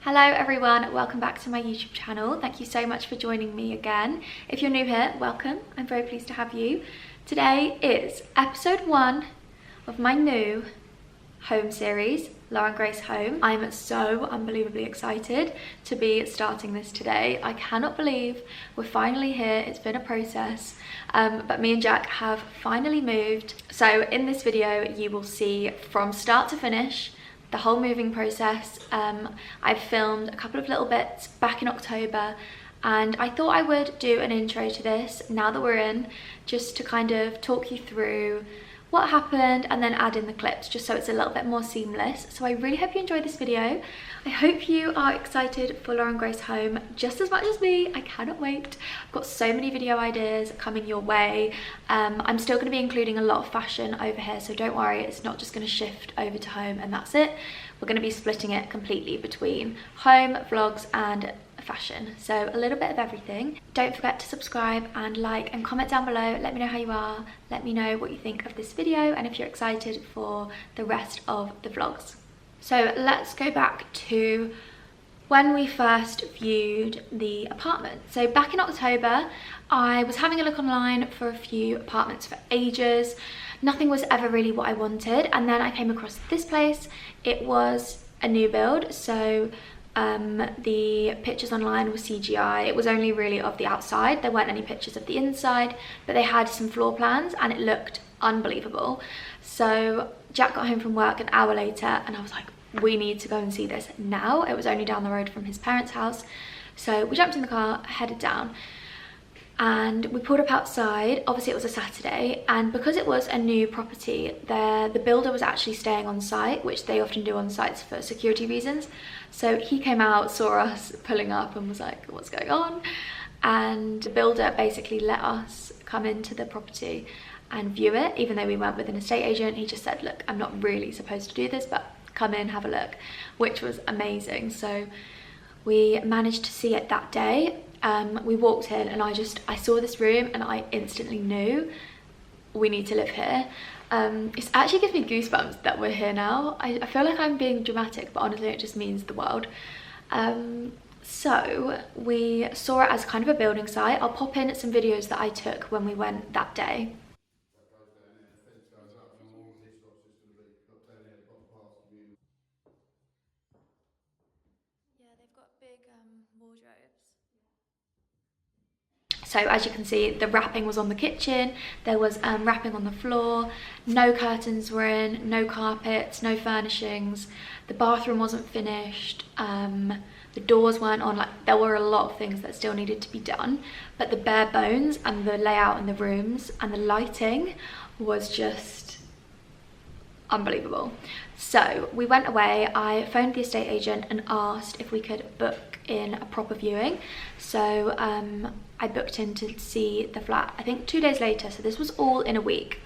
Hello everyone, welcome back to my YouTube channel. Thank you so much for joining me again. If you're new here, welcome. I'm very pleased to have you. Today is episode 1 of my new home series, Lauren Grace Home. I'm so unbelievably excited to be starting this today. I cannot believe we're finally here. It's been a process, but me and Jack have finally moved. So in this video, you will see from start to finish the whole moving process. I've filmed a couple of little bits back in October, and I thought I would do an intro to this now that we're in, just to kind of talk you through what happened and then add in the clips just so it's a little bit more seamless. So I really hope you enjoy this video. I hope you are excited for Lauren Grace Home just as much as me. I cannot wait. I've got so many video ideas coming your way. I'm still going to be including a lot of fashion over here, so don't worry, it's not just going to shift over to home and that's it. We're going to be splitting it completely between home, vlogs and fashion, so a little bit of everything. Don't forget to subscribe and like and comment down below. Let me know how you are, let me know what you think of this video and if you're excited for the rest of the vlogs. So let's go back to when we first viewed the apartment. So back in October, I was having a look online for a few apartments for ages. Nothing was ever really what I wanted, and then I came across this place. It was a new build, so the pictures online were CGI. It was only really of the outside. There weren't any pictures of the inside, but they had some floor plans and it looked unbelievable. So Jack got home from work an hour later and I was like, we need to go and see this now. It was only down the road from his parents' house. So we jumped in the car, headed down, and we pulled up outside. Obviously it was a Saturday, and because it was a new property, the builder was actually staying on site, which they often do on sites for security reasons. So he came out, saw us pulling up and was like, what's going on? And the builder basically let us come into the property and view it, even though we weren't with an estate agent. He just said, look, I'm not really supposed to do this, but come in, have a look, which was amazing. So we managed to see it that day. We walked in and I saw this room and I instantly knew we need to live here. It actually gives me goosebumps that we're here now. I feel like I'm being dramatic, but honestly it just means the world. So we saw it as kind of a building site. I'll pop in some videos that I took when we went that day. Yeah, they've got big wardrobes. So as you can see, the wrapping was on the kitchen, there was wrapping on the floor, no curtains were in, no carpets, no furnishings, the bathroom wasn't finished, the doors weren't on. Like, there were a lot of things that still needed to be done, but the bare bones and the layout in the rooms and the lighting was just unbelievable. So we went away. I phoned the estate agent and asked if we could book in a proper viewing. So I booked in to see the flat, I think 2 days later, so this was all in a week.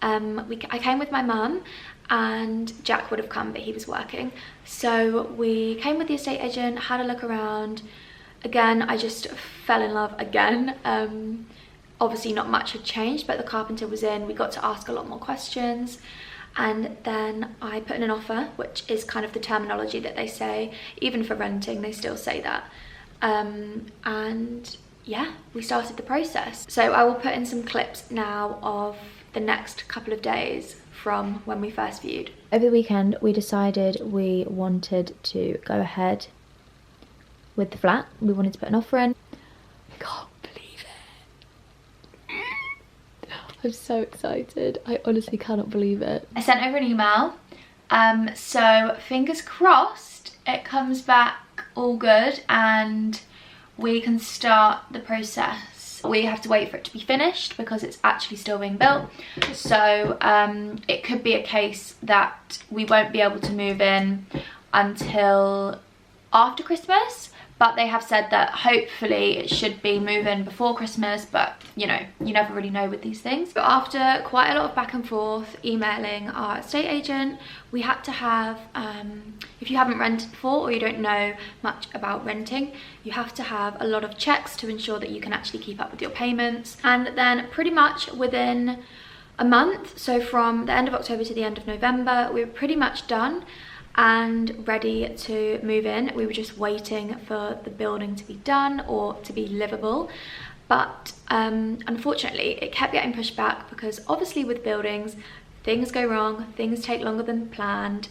I came with my mum, and Jack would have come, but he was working. So we came with the estate agent, had a look around. Again, I just fell in love again. Obviously not much had changed, but the carpenter was in. We got to ask a lot more questions. And then I put in an offer, which is kind of the terminology that they say. Even for renting, they still say that. And yeah, we started the process. So I will put in some clips now of the next couple of days from when we first viewed. Over the weekend, we decided we wanted to go ahead with the flat. We wanted to put an offer in. I can't believe it. I'm so excited. I honestly cannot believe it. I sent over an email. So fingers crossed it comes back all good and we can start the process. We have to wait for it to be finished because it's actually still being built. So it could be a case that we won't be able to move in until after Christmas, but they have said that hopefully it should be move-in before Christmas, but you know, you never really know with these things. But after quite a lot of back and forth emailing our estate agent, we had to have, if you haven't rented before or you don't know much about renting, you have to have a lot of checks to ensure that you can actually keep up with your payments. And then pretty much within a month, so from the end of October to the end of November, we were pretty much done. and ready to move in. We were just waiting for the building to be done or to be livable. But unfortunately, it kept getting pushed back because obviously with buildings, things go wrong, things take longer than planned.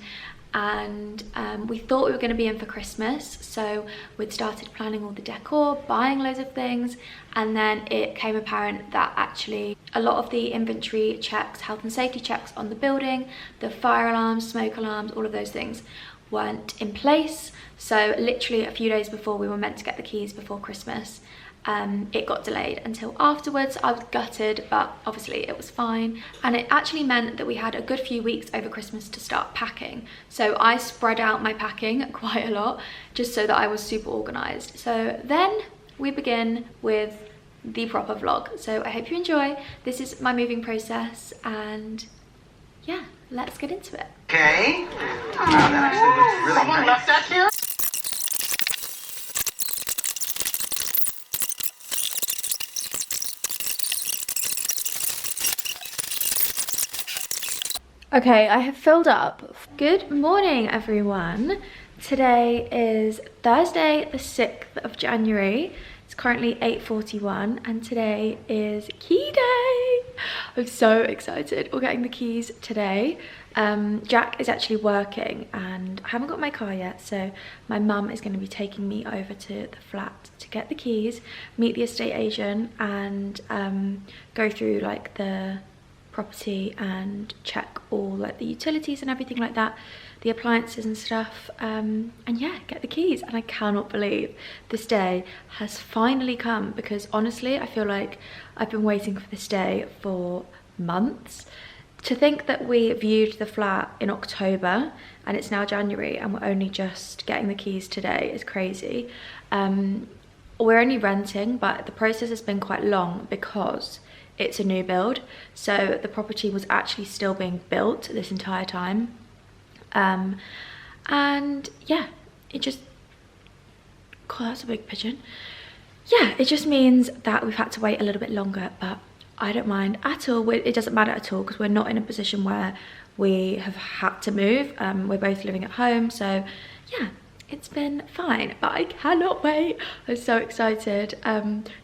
And we thought we were going to be in for Christmas, so we'd started planning all the decor, buying loads of things, and then it became apparent that actually a lot of the inventory checks, health and safety checks on the building, the fire alarms, smoke alarms, all of those things weren't in place. So literally a few days before we were meant to get the keys before Christmas, it got delayed until afterwards. I was gutted, but obviously it was fine. And it actually meant that we had a good few weeks over Christmas to start packing. So I spread out my packing quite a lot just so that I was super organized. So then we begin with the proper vlog. So I hope you enjoy. This is my moving process, and yeah, let's get into it. Okay. Wow, that actually looks really Someone nice. left that here? Okay, I have filled up. Good morning, everyone. Today is Thursday, the 6th of January. It's currently 8:41 and today is key day. I'm so excited. We're getting the keys today. Jack is actually working and I haven't got my car yet, so my mum is going to be taking me over to the flat to get the keys, meet the estate agent, and go through like the property and check all like the utilities and everything like that, the appliances and stuff, and yeah, get the keys. And I cannot believe this day has finally come, because honestly I feel like I've been waiting for this day for months. To think that we viewed the flat in October and it's now January and we're only just getting the keys today is crazy. We're only renting, but the process has been quite long because it's a new build, so the property was actually still being built this entire time. And yeah, it just, God, that's a big pigeon. Yeah, it just means that we've had to wait a little bit longer, but I don't mind at all. It doesn't matter at all because we're not in a position where we have had to move. We're both living at home, so yeah, it's been fine, but I cannot wait. I'm so excited.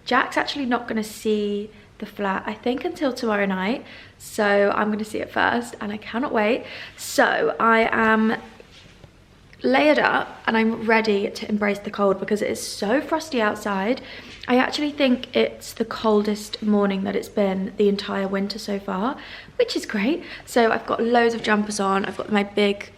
Jack's actually not going to see the flat, I think, until tomorrow night, so I'm going to see it first and I cannot wait. So I am layered up and I'm ready to embrace the cold because it is so frosty outside. I actually think it's the coldest morning that it's been the entire winter so far, which is great. So I've got loads of jumpers on. I've got my big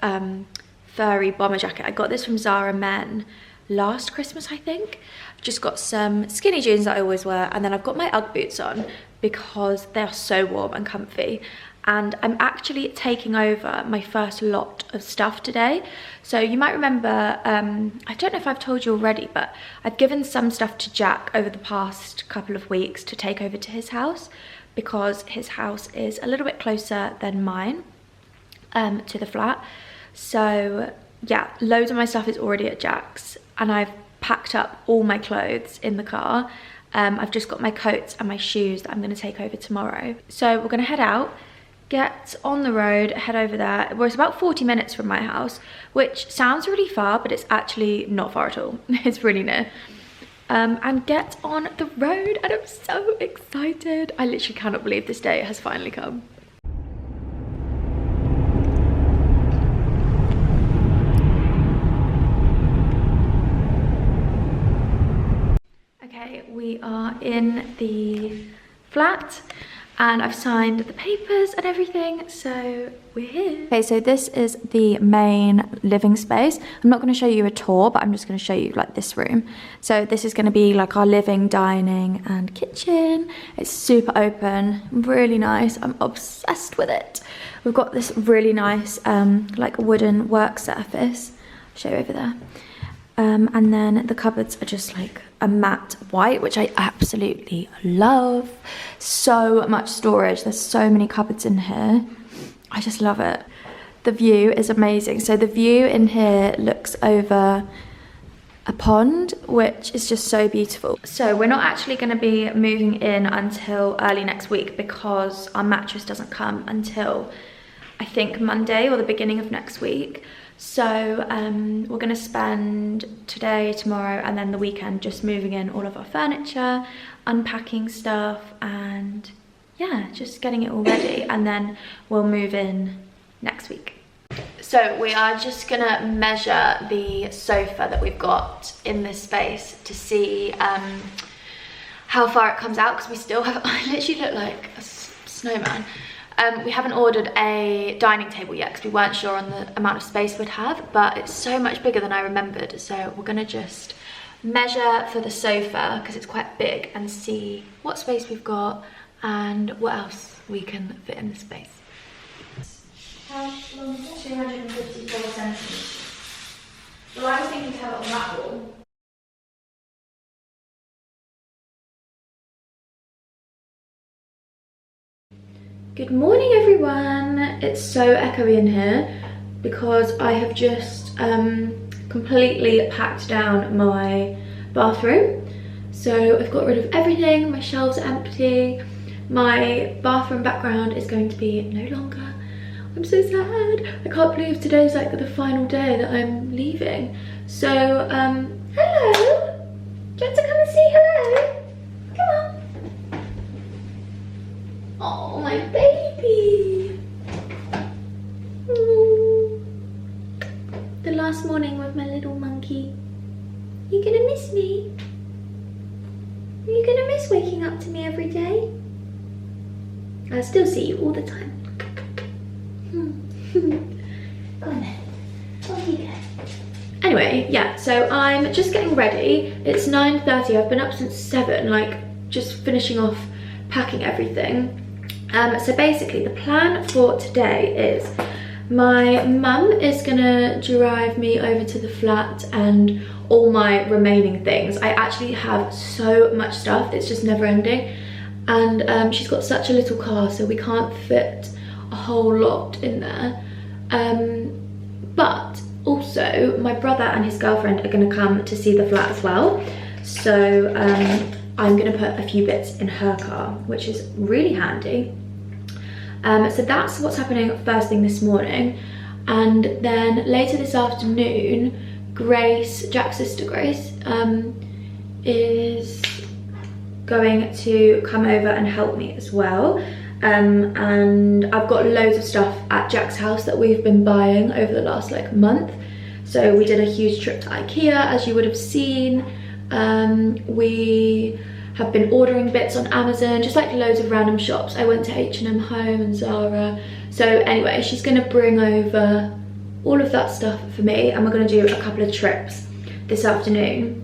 furry bomber jacket. I got this from Zara Men last Christmas, I think. I've just got some skinny jeans that I always wear, and then I've got my Ugg boots on because they are so warm and comfy. And I'm actually taking over my first lot of stuff today. So you might remember, I don't know if I've told you already, but I've given some stuff to Jack over the past couple of weeks to take over to his house, because his house is a little bit closer than mine to the flat. So yeah, loads of my stuff is already at Jack's and I've packed up all my clothes in the car. I've just got my coats and my shoes that I'm going to take over tomorrow. So we're going to head out, get on the road, head over there. Well, it's about 40 minutes from my house, which sounds really far, but it's actually not far at all. It's really near. And get on the road, and I'm so excited. I literally cannot believe this day has finally come. We are in the flat and I've signed the papers and everything, so we're here. Okay, so this is the main living space. I'm not going to show you a tour, but I'm just going to show you like this room. So this is going to be like our living, dining and kitchen. It's super open, really nice. I'm obsessed with it. We've got this really nice like wooden work surface. I'll show you over there. And then the cupboards are just like a matte white, which I absolutely love. So much storage. There's so many cupboards in here. I just love it. The view is amazing. So the view in here looks over a pond, which is just so beautiful. So we're not actually going to be moving in until early next week because our mattress doesn't come until I think Monday or the beginning of next week. So we're gonna spend today, tomorrow, and then the weekend just moving in all of our furniture, unpacking stuff, and yeah, just getting it all ready, and then we'll move in next week. So we are just gonna measure the sofa that we've got in this space to see how far it comes out, because we still have, I literally look like a snowman. We haven't ordered a dining table yet because we weren't sure on the amount of space we'd have, but it's so much bigger than I remembered. So we're gonna just measure for the sofa because it's quite big and see what space we've got and what else we can fit in the space. How long is it? 254 centimetres. Well, I was thinking to have it on that wall. Good morning, everyone. It's so echoey in here because I have just completely packed down my bathroom. So I've got rid of everything, my shelves are empty, my bathroom background is going to be no longer. I'm so sad. I can't believe today's like the final day that I'm leaving. So, hello. Do you want to come and say hello? Come on. Oh, my baby. Ooh. The last morning with my little monkey. You gonna miss me? Are you gonna miss waking up to me every day? I still see you all the time. Go on then. Off you go. Anyway, yeah, so I'm just getting ready. It's 9:30. I've been up since 7, like just finishing off packing everything. So basically the plan for today is my mum is gonna drive me over to the flat and all my remaining things. I actually have so much stuff, it's just never ending. And she's got such a little car, so we can't fit a whole lot in there. But also my brother and his girlfriend are gonna come to see the flat as well. So I'm gonna put a few bits in her car, which is really handy. So that's what's happening first thing this morning. And then later this afternoon, Grace, Jack's sister Grace, is going to come over and help me as well. And I've got loads of stuff at Jack's house that we've been buying over the last like month. So we did a huge trip to IKEA, as you would have seen. We have been ordering bits on Amazon, just like loads of random shops. I went to H&M Home and Zara. So anyway, she's gonna bring over all of that stuff for me, and we're gonna do a couple of trips this afternoon.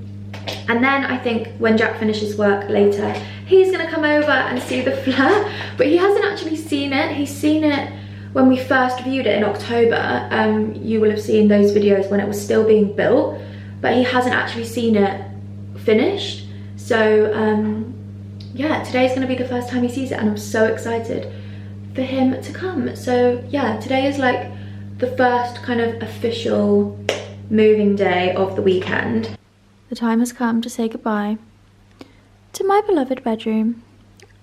And then I think when Jack finishes work later, he's gonna come over and see the flat, but he hasn't actually seen it. He's seen it when we first viewed it in October. You will have seen those videos when it was still being built, but he hasn't actually seen it finished. So yeah, today's gonna be the first time he sees it, and I'm so excited for him to come. So yeah, today is like the first kind of official moving day of the weekend. The time has come to say goodbye to my beloved bedroom.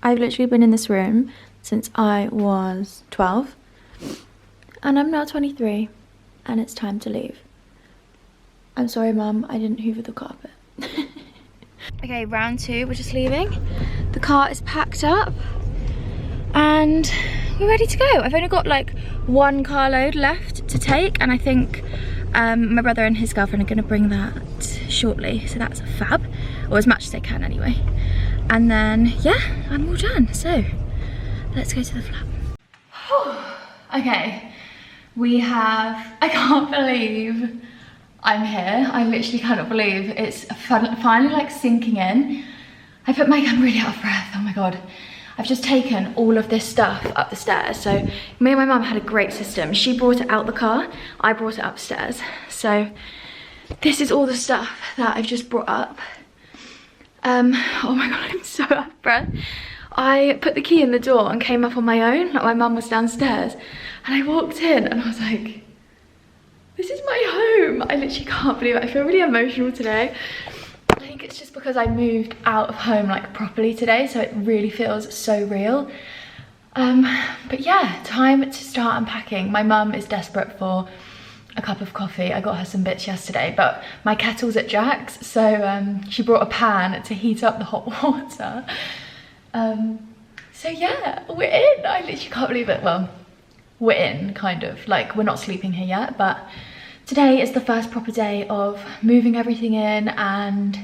I've literally been in this room since I was 12, and I'm now 23, and it's time to leave. I'm sorry, Mum, I didn't hoover the carpet. Okay, round 2, we're just leaving. The car is packed up and we're ready to go. I've only got like 1 carload left to take, and I think my brother and his girlfriend are gonna bring that shortly, so that's fab, or as much as they can anyway. And then yeah, I'm all done, so let's go to the flat. Okay, we have, I can't believe I'm here. I literally cannot believe it's finally like sinking in. I put my, I'm really out of breath, oh my god. I've just taken all of this stuff up the stairs. So me and my mum had a great system. She brought it out the car, I brought it upstairs. So this is all the stuff that I've just brought up. Oh my god, I'm so out of breath. I put the key in the door and came up on my own, like my mum was downstairs. And I walked in and I was like, this is my home. I literally can't believe it. I feel really emotional today. I think it's just because I moved out of home like properly today, so it really feels so real. But yeah, time to start unpacking. My mum is desperate for a cup of coffee. I got her some bits yesterday, but my kettle's at Jack's, so she brought a pan to heat up the hot water. So yeah, we're in. I literally can't believe it. Well, we're in, kind of. Like, we're not sleeping here yet, but today is the first proper day of moving everything in, and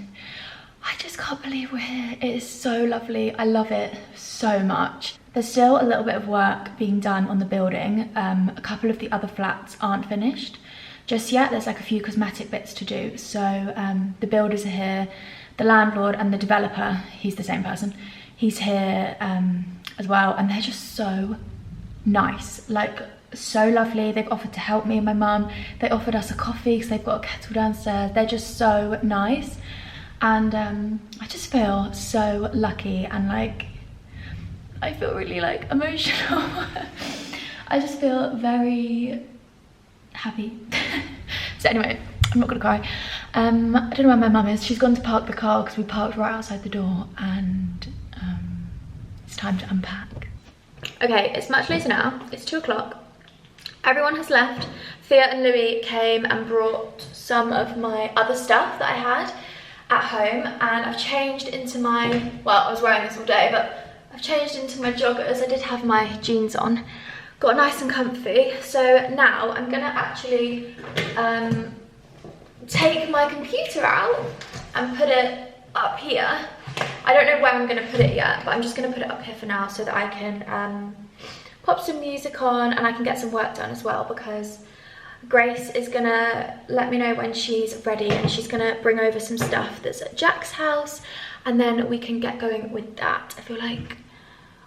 I just can't believe we're here. It is so lovely. I love it so much. There's still a little bit of work being done on the building. A couple of the other flats aren't finished just yet. There's like a few cosmetic bits to do. So the builders are here, the landlord and the developer, he's the same person, he's here as well, and they're just so nice, like so lovely. They've offered to help me and my mum. They offered us a coffee because they've got a kettle downstairs. They're just so nice, and I just feel so lucky, and like I feel really like emotional. I just feel very happy. So anyway, I'm not gonna cry. I don't know where my mum is. She's gone to park the car because we parked right outside the door, and it's time to unpack. Okay, it's much later now. It's 2 o'clock. Everyone has left. Thea and Louis came and brought some of my other stuff that I had at home, and I've changed into my, well, I was wearing this all day, but I've changed into my joggers. I did have my jeans on. Got nice and comfy. So now I'm gonna actually take my computer out and put it up here. I don't know where I'm gonna put it yet, but I'm just gonna put it up here for now so that I can pop some music on and I can get some work done as well, because Grace is gonna let me know when she's ready, and she's gonna bring over some stuff that's at Jack's house, and then we can get going with that. I feel like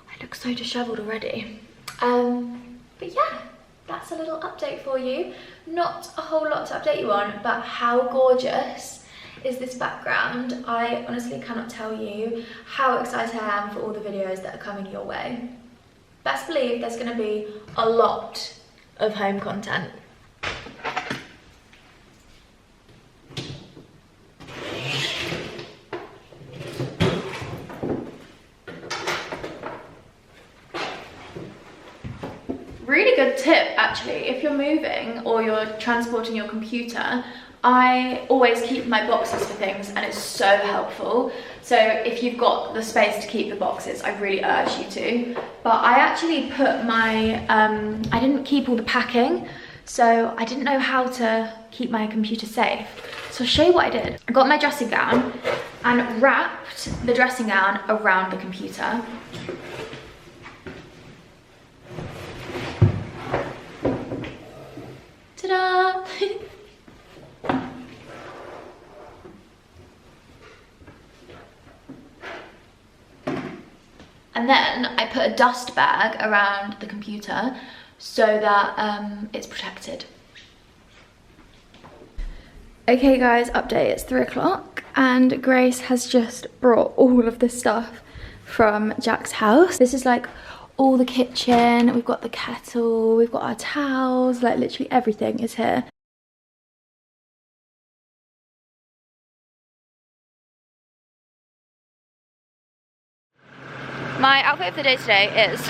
I look so disheveled already. But yeah, that's a little update for you. Not a whole lot to update you on, but how gorgeous is this background? I honestly cannot tell you how excited I am for all the videos that are coming your way. Best believe there's gonna be a lot of home content. Really good tip actually, if you're moving or you're transporting your computer, I always keep my boxes for things, and it's so helpful. So if you've got the space to keep the boxes, I really urge you to. But I actually put my, I didn't keep all the packing, so I didn't know how to keep my computer safe. So I'll show you what I did. I got my dressing gown and wrapped the dressing gown around the computer. Ta-da! And then I put a dust bag around the computer so that it's protected. Okay guys, update, it's 3 o'clock and Grace has just brought all of the stuff from Jack's house. This is like all the kitchen, we've got the kettle, we've got our towels, like literally everything is here. My outfit of the day today is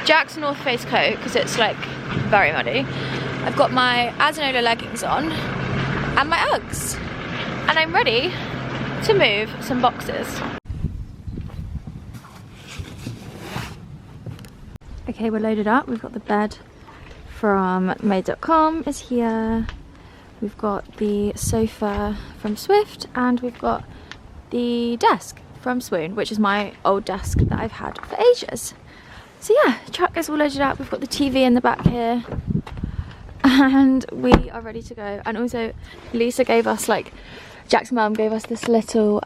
Jack's North Face coat because it's like very muddy. I've got my Azanola leggings on and my Uggs, and I'm ready to move some boxes. Okay, we're loaded up. We've got the bed from made.com is here. We've got the sofa from Swift, and we've got the desk from Swoon, which is my old desk that I've had for ages. So yeah, truck is all loaded up. We've got the TV in the back here, and we are ready to go. And also Lisa gave us, like, Jack's mum gave us this little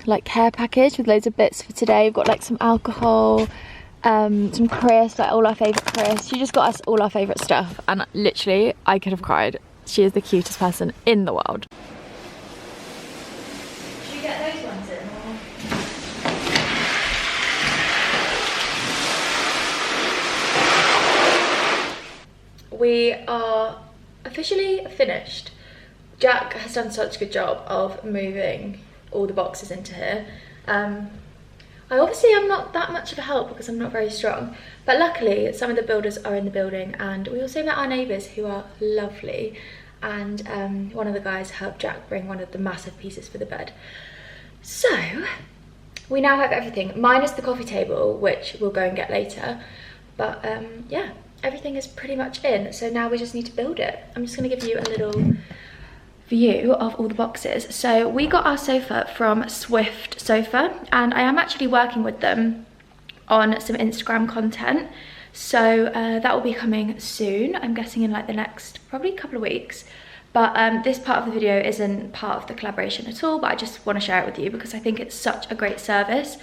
like care package with loads of bits for today. We've got like some alcohol, some crisps, like all our favourite crisps. She just got us all our favourite stuff, and literally I could have cried. She is the cutest person in the world. Did you get those ones in? We are officially finished. Jack has done such a good job of moving all the boxes into here. I obviously am not that much of a help because I'm not very strong, but luckily some of the builders are in the building, and we also met our neighbours who are lovely, and one of the guys helped Jack bring one of the massive pieces for the bed. So we now have everything, minus the coffee table, which we'll go and get later. But yeah, everything is pretty much in. So now we just need to build it. I'm just gonna give you a little view of all the boxes. So we got our sofa from Swift Sofa, and I am actually working with them on some Instagram content. So that will be coming soon. I'm guessing in like the next probably couple of weeks. But this part of the video isn't part of the collaboration at all, but I just want to share it with you because I think it's such a great service.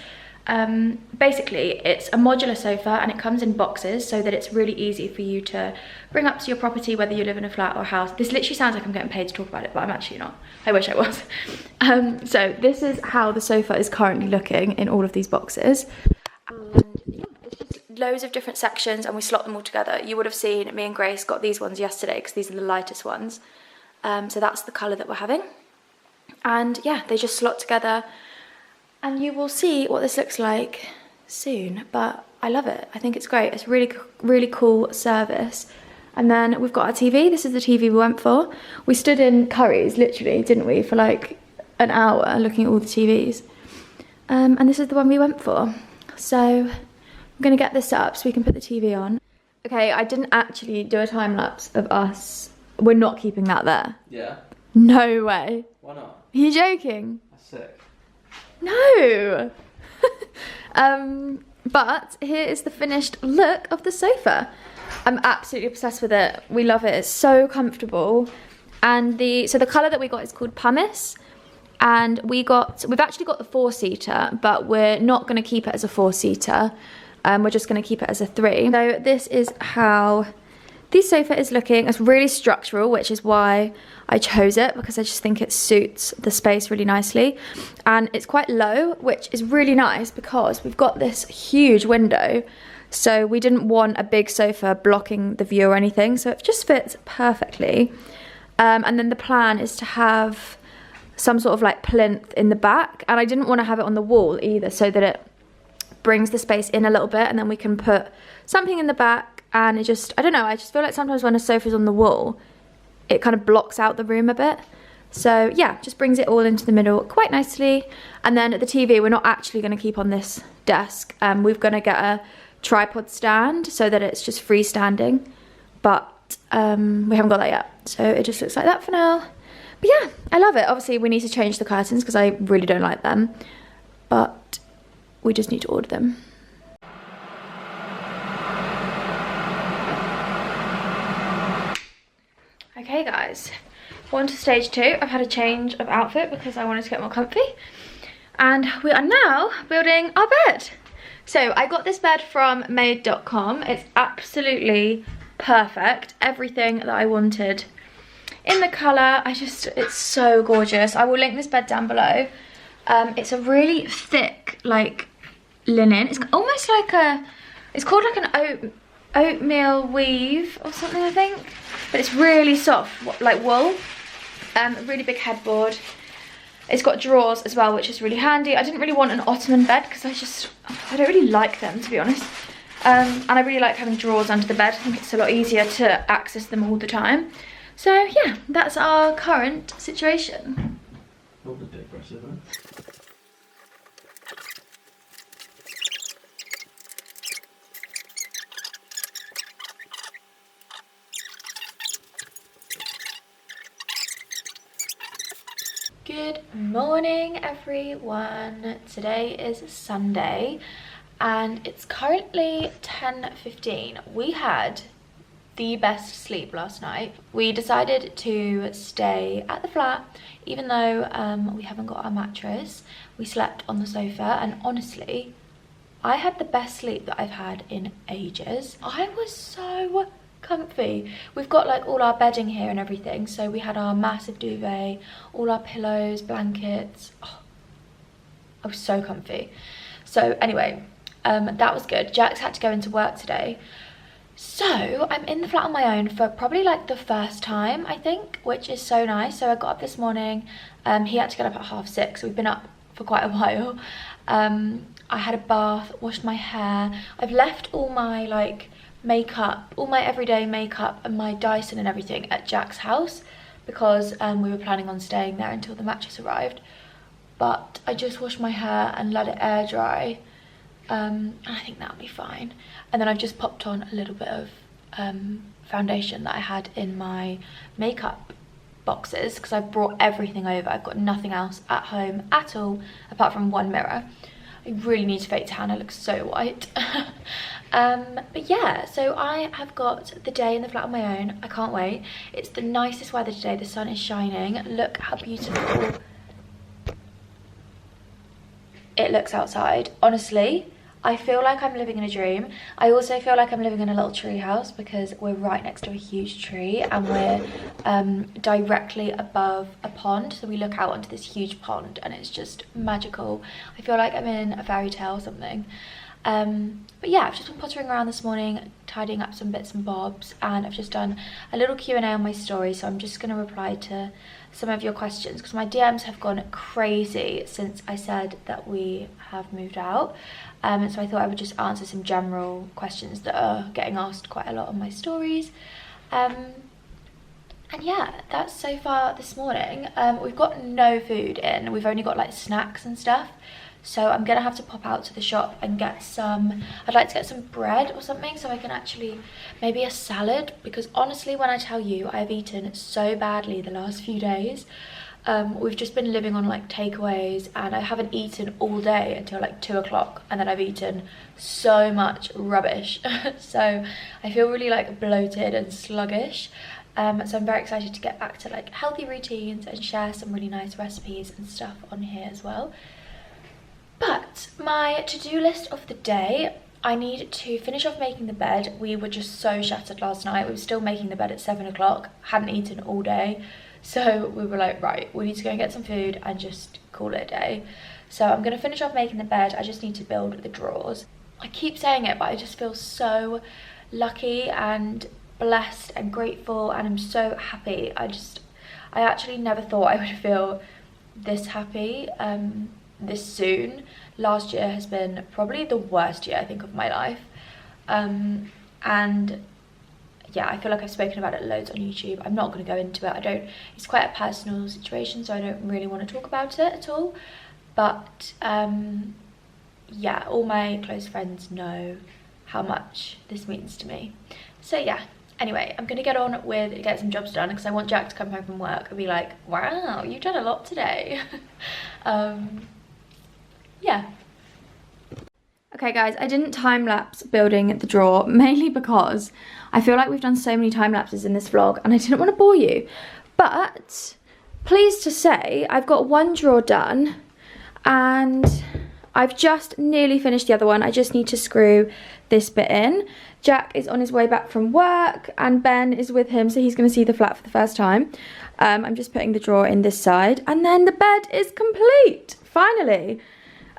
Basically, it's a modular sofa and it comes in boxes so that it's really easy for you to bring up to your property, whether you live in a flat or a house. This literally sounds like I'm getting paid to talk about it, but I'm actually not. I wish I was. So this is how the sofa is currently looking in all of these boxes. And yeah, it's just loads of different sections and we slot them all together. You would have seen me and Grace got these ones yesterday because these are the lightest ones. So that's the colour that we're having. And yeah, they just slot together. And you will see what this looks like soon, but I love it. I think it's great. It's really, really cool service. And then we've got our TV. This is the TV we went for. We stood in Curry's, literally, didn't we, for like an hour looking at all the TVs. And this is the one we went for. So I'm gonna get this up so we can put the TV on. Okay, I didn't actually do a time lapse of us. We're not keeping that there. Yeah. No way. Why not? Are you joking? That's sick. No. But here is the finished look of the sofa. I'm absolutely obsessed with it. We love it. It's so comfortable. And the colour that we got is called pumice. And we've actually got the 4-seater, but we're not going to keep it as a 4-seater. We're just going to keep it as a 3. So this is how the sofa is looking. It's really structural, which is why I chose it, because I just think it suits the space really nicely. And it's quite low, which is really nice because we've got this huge window. So we didn't want a big sofa blocking the view or anything. So it just fits perfectly. And then the plan is to have some sort of like plinth in the back. And I didn't want to have it on the wall either, so that it brings the space in a little bit, and then we can put something in the back. And it just, I don't know, I just feel like sometimes when a sofa's on the wall, it kind of blocks out the room a bit. So yeah, just brings it all into the middle quite nicely. And then the TV, we're not actually going to keep on this desk. We're going to get a tripod stand so that it's just freestanding. But we haven't got that yet. So it just looks like that for now. But yeah, I love it. Obviously, we need to change the curtains because I really don't like them. But we just need to order them. Okay guys, on to stage 2. I've had a change of outfit because I wanted to get more comfy. And we are now building our bed. So I got this bed from made.com. It's absolutely perfect. Everything that I wanted in the colour. It's so gorgeous. I will link this bed down below. It's a really thick, like, linen. It's almost like it's called like an oatmeal weave or something, I think. But it's really soft, like wool. Really big headboard. It's got drawers as well, which is really handy. I didn't really want an ottoman bed because I don't really like them, to be honest. And I really like having drawers under the bed. I think it's a lot easier to access them all the time. So yeah, that's our current situation. Not a bit aggressive, huh? Good morning everyone. Today is Sunday and it's currently 10:15. We had the best sleep last night. We decided to stay at the flat even though we haven't got our mattress. We slept on the sofa and honestly I had the best sleep that I've had in ages. I was so comfy. We've got like all our bedding here and everything, so we had our massive duvet, all our pillows, blankets. Oh, I was so comfy. So anyway, that was good. Jack's had to go into work today, so I'm in the flat on my own for probably like the first time, I think, which is so nice. So I got up this morning. He had to get up at 6:30, so we've been up for quite a while. I had a bath, washed my hair. I've left all my like makeup, all my everyday makeup and my Dyson and everything at Jack's house. because we were planning on staying there until the mattress arrived. But I just washed my hair and let it air dry, and I think that'll be fine. And then I've just popped on a little bit of foundation that I had in my makeup boxes, because I've brought everything over. I've got nothing else at home at all apart from one mirror. I really need to fake tan, I look so white. But yeah, so I have got the day in the flat on my own. I can't wait. It's the nicest weather today, the sun is shining. Look how beautiful it looks outside. Honestly, I feel like I'm living in a dream. I also feel like I'm living in a little tree house because we're right next to a huge tree and we're directly above a pond. So we look out onto this huge pond and it's just magical. I feel like I'm in a fairy tale or something. But yeah, I've just been pottering around this morning, tidying up some bits and bobs, and I've just done a little Q&A on my story. So I'm just going to reply to some of your questions because my DMs have gone crazy since I said that we have moved out. So I thought I would just answer some general questions that are getting asked quite a lot on my stories. And yeah, that's so far this morning. We've got no food in. We've only got like snacks and stuff. So I'm gonna have to pop out to the shop and get some, I'd like to get some bread or something so I can actually, maybe a salad, because honestly, when I tell you I've eaten so badly the last few days, we've just been living on like takeaways and I haven't eaten all day until like 2 o'clock, and then I've eaten so much rubbish. So I feel really like bloated and sluggish. So I'm very excited to get back to like healthy routines and share some really nice recipes and stuff on here as well. But my to-do list of the day, I need to finish off making the bed. We were just so shattered last night. We were still making the bed at 7 o'clock, hadn't eaten all day. So we were like, right, we need to go and get some food and just call it a day. So I'm going to finish off making the bed. I just need to build the drawers. I keep saying it, but I just feel so lucky and blessed and grateful, and I'm so happy. I actually never thought I would feel this happy this soon. Last year has been probably the worst year I think of my life, and yeah, I feel like I've spoken about it loads on YouTube. I'm not going to go into it. It's quite a personal situation, so I don't really want to talk about it at all. But yeah, all my close friends know how much this means to me. So yeah, anyway, I'm going to get on with get some jobs done because I want Jack to come home from work and be like, wow, you've done a lot today. Yeah. Okay guys, I didn't time-lapse building the drawer, mainly because I feel like we've done so many time-lapses in this vlog and I didn't want to bore you. But pleased to say I've got one drawer done and I've just nearly finished the other one. I just need to screw this bit in. Jack is on his way back from work and Ben is with him, so he's going to see the flat for the first time. I'm just putting the drawer in this side and then the bed is complete, finally.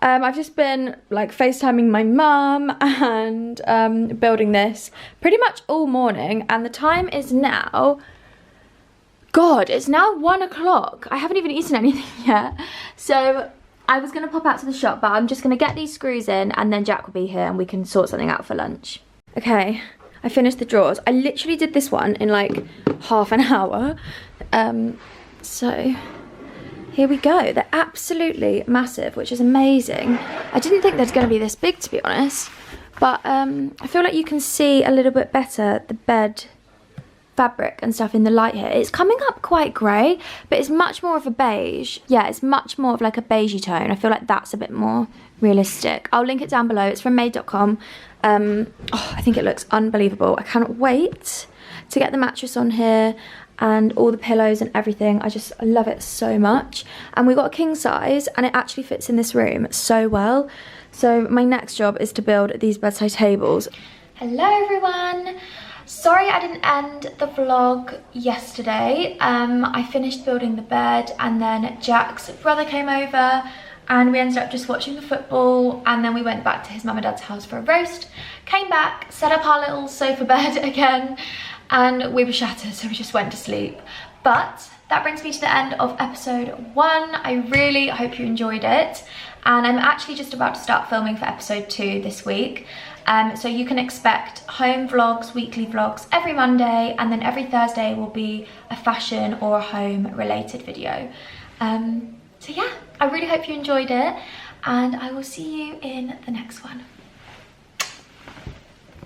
I've just been like FaceTiming my mum and building this pretty much all morning, and the time is now, God, it's now 1 o'clock. I haven't even eaten anything yet. So I was going to pop out to the shop, but I'm just going to get these screws in and then Jack will be here and we can sort something out for lunch. Okay, I finished the drawers. I literally did this one in like half an hour. So here we go. They're absolutely massive, which is amazing. I didn't think they're going to be this big, to be honest. But I feel like you can see a little bit better the bed fabric and stuff in the light here. It's coming up quite grey, but it's much more of a beige. Yeah, it's much more of like a beigey tone. I feel like that's a bit more realistic. I'll link it down below. It's from made.com. Oh, I think it looks unbelievable. I cannot wait to get the mattress on here and all the pillows and everything. I love it so much. And we got a king size and it actually fits in this room so well. So my next job is to build these bedside tables. Hello everyone. Sorry I didn't end the vlog yesterday. I finished building the bed and then Jack's brother came over and we ended up just watching the football, and then we went back to his mum and dad's house for a roast, came back, set up our little sofa bed again, and we were shattered, so we just went to sleep. But that brings me to the end of episode 1. I really hope you enjoyed it, and I'm actually just about to start filming for episode 2 this week. So you can expect home vlogs, weekly vlogs every Monday, and then every Thursday will be a fashion or a home related video. So yeah, I really hope you enjoyed it, and I will see you in the next one.